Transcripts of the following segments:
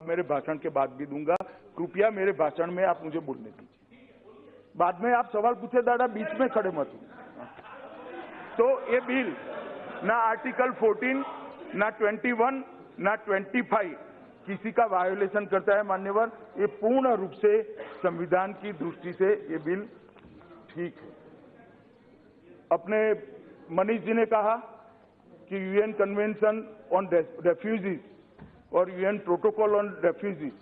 मेरे भाषण के बाद भी दूंगा। कृपया मेरे भाषण में आप मुझे बोलने दीजिए। बाद में आप सवाल पूछे दादा, बीच में खड़े मत हो। तो ये बिल ना आर्टिकल 14, ना 21, ना 25 किसी का वायोलेशन करता है मान्यवर। ये पूर्ण रूप से संविधान की दृष्टि से ये बिल ठीक है। अपने मनीष जी ने कहा कि यूएन कन्वेंशन ऑन रेफ्यूजीज और यूएन प्रोटोकॉल ऑन रेफ्यूजीज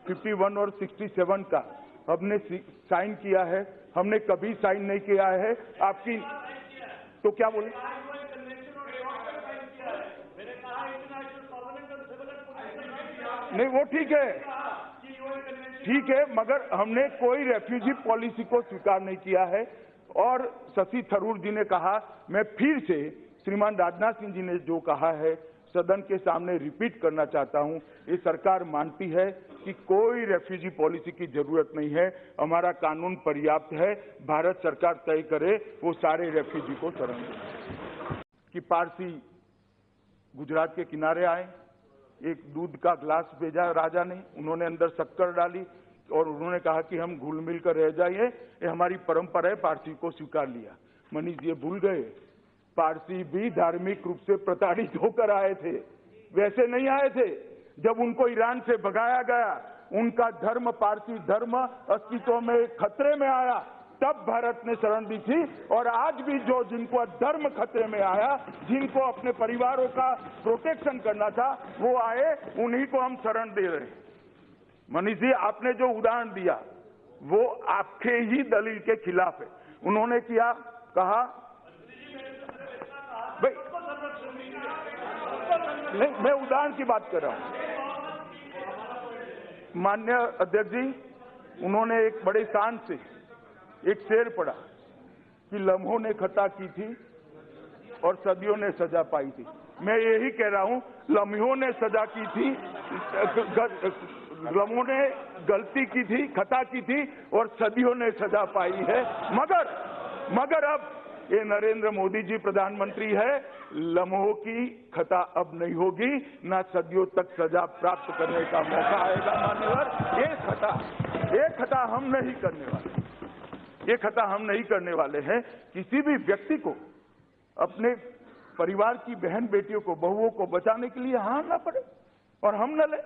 51 और 67 का हमने साइन किया है। हमने कभी साइन नहीं किया है। आपकी तो क्या बोले? नहीं, वो ठीक है, मगर हमने कोई रेफ्यूजी पॉलिसी को स्वीकार नहीं किया है। और शशि थरूर जी ने कहा, मैं फिर से श्रीमान राजनाथ सिंह जी ने जो कहा है सदन के सामने रिपीट करना चाहता हूं। ये सरकार मानती है कि कोई रेफ्यूजी पॉलिसी की जरूरत नहीं है। हमारा कानून पर्याप्त है। भारत सरकार तय करे वो सारे रेफ्यूजी को शरण दें। कि पारसी गुजरात के किनारे आए, एक दूध का ग्लास भेजा राजा ने, उन्होंने अंदर शक्कर डाली और उन्होंने कहा कि हम घुल मिल कर रह जाइए, ये हमारी परंपरा है। पारसी को स्वीकार लिया। मनीष जी भूल गए, पारसी भी धार्मिक रूप से प्रताड़ित होकर आए थे, वैसे नहीं आए थे। जब उनको ईरान से भगाया गया, उनका धर्म, पारसी धर्म अस्तित्व में खतरे में आया, तब भारत ने शरण दी थी। और आज भी जो जिनको धर्म खतरे में आया, जिनको अपने परिवारों का प्रोटेक्शन करना था, वो आए, उन्हीं को हम शरण दे रहे हैं। मनीष जी, आपने जो उदाहरण दिया वो आपके ही दलील के खिलाफ है। उन्होंने किया, कहा भाई, नहीं, मैं उदाहरण की बात कर रहा हूं। माननीय अध्यक्ष जी, उन्होंने एक बड़े शान से एक शेर पढ़ा कि लम्हों ने खता की थी और सदियों ने सजा पाई थी। मैं यही कह रहा हूं, लम्हों ने सजा की थी, लम्हों ने गलती की थी, खता की थी और सदियों ने सजा पाई है। मगर अब ये नरेंद्र मोदी जी प्रधानमंत्री है, लम्हों की खता अब नहीं होगी, ना सदियों तक सजा प्राप्त करने का मौका आएगा। मान्यवर, ये खता हम नहीं करने वाले। ये खता हम नहीं करने वाले हैं। किसी भी व्यक्ति को अपने परिवार की बहन बेटियों को, बहुओं को बचाने के लिए यहाँ ना पड़े और हम न ले,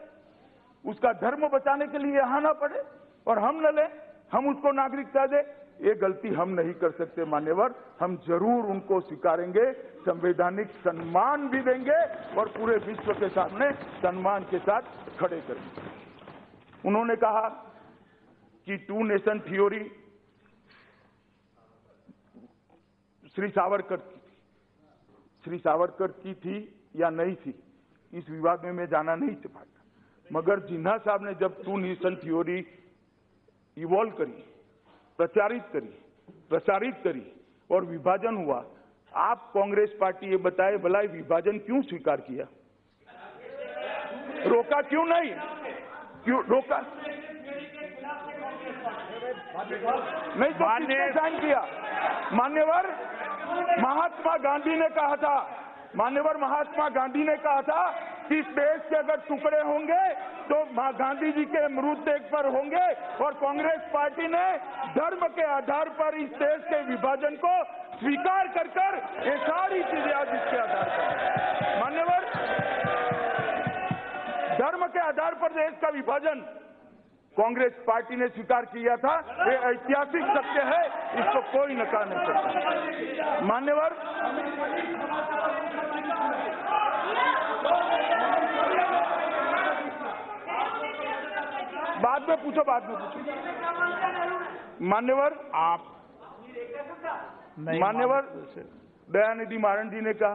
उसका धर्म बचाने के लिए यहाँ ना पड़े और हम न ले, हम उसको नागरिकता दे, ये गलती हम नहीं कर सकते। मान्यवर, हम जरूर उनको स्वीकारेंगे, संवैधानिक सम्मान भी देंगे और पूरे विश्व के सामने सम्मान के साथ खड़े करेंगे। उन्होंने कहा कि 2 नेशन थ्योरी श्री सावरकर की थी या नहीं थी, इस विवाद में मैं जाना नहीं चाहता। मगर जिन्ना साहब ने जब 2 नेशन थ्योरी इवॉल्व करी, प्रसारित करी और विभाजन हुआ, आप कांग्रेस पार्टी ये बताए भला विभाजन क्यों स्वीकार किया? रोका क्यों नहीं? क्यों रोका नहीं? तो किसने साइन किया? मान्यवर, महात्मा गांधी ने कहा था, महात्मा गांधी ने कहा था कि इस देश के अगर टुकड़े होंगे तो गांधी जी के मृतदेह पर होंगे। और कांग्रेस पार्टी ने धर्म के आधार पर इस देश के विभाजन को स्वीकार कर ये सारी चीजें आज इसके आधार पर, मान्यवर, धर्म के आधार पर देश का विभाजन कांग्रेस पार्टी ने स्वीकार किया था। ये ऐतिहासिक सत्य है, इसको कोई नकार नहीं सकता। मान्यवर, बाद में पूछो। मान्यवर दयानिधि मारन जी ने कहा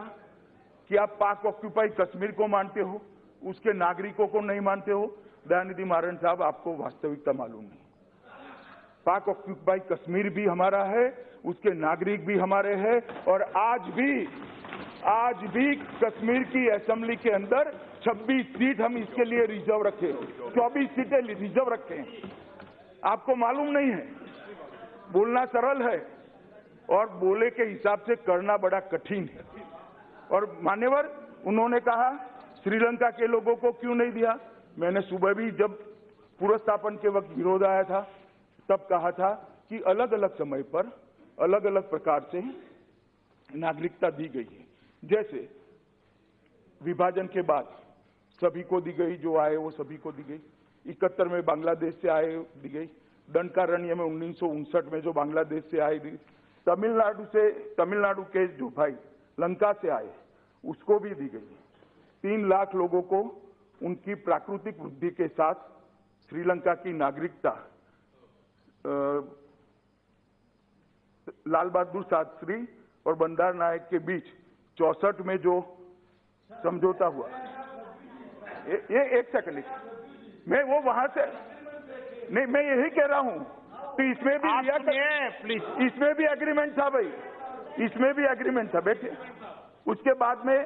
कि आप पाक ऑक्यूपाई कश्मीर को मानते हो, उसके नागरिकों को नहीं मानते हो। दयानिधि मारन साहब, आपको वास्तविकता मालूम नहीं। पाक ऑक्यूपाई कश्मीर भी हमारा है, उसके नागरिक भी हमारे हैं। और आज भी कश्मीर की असेंबली के अंदर 26 सीट हम इसके लिए रिजर्व रखे, 24 सीटें रिजर्व रखे हैं। आपको मालूम नहीं है। बोलना सरल है और बोले के हिसाब से करना बड़ा कठिन है। और मान्यवर, उन्होंने कहा श्रीलंका के लोगों को क्यों नहीं दिया? मैंने सुबह भी जब पुनर्स्थापन के वक्त विरोध आया था तब कहा था कि अलग अलग समय पर अलग अलग प्रकार से नागरिकता दी गई है। जैसे विभाजन के बाद सभी को दी गई, जो आए वो सभी को दी गई। 71 में बांग्लादेश से आए दी गई। दंडकारण्य में 1959 में जो बांग्लादेश से आए दी। तमिलनाडु के जो भाई लंका से आए उसको भी दी गई। 3 लाख लोगों को उनकी प्राकृतिक वृद्धि के साथ श्रीलंका की नागरिकता लाल बहादुर शास्त्री और बंडार नायक के बीच 64 में जो समझौता हुआ, ये एक सेकंड, मैं वो वहां से नहीं, मैं यही कह रहा हूं कि इसमें भी प्लीज, इसमें भी एग्रीमेंट था भाई, इसमें भी एग्रीमेंट था। बैठे, उसके बाद में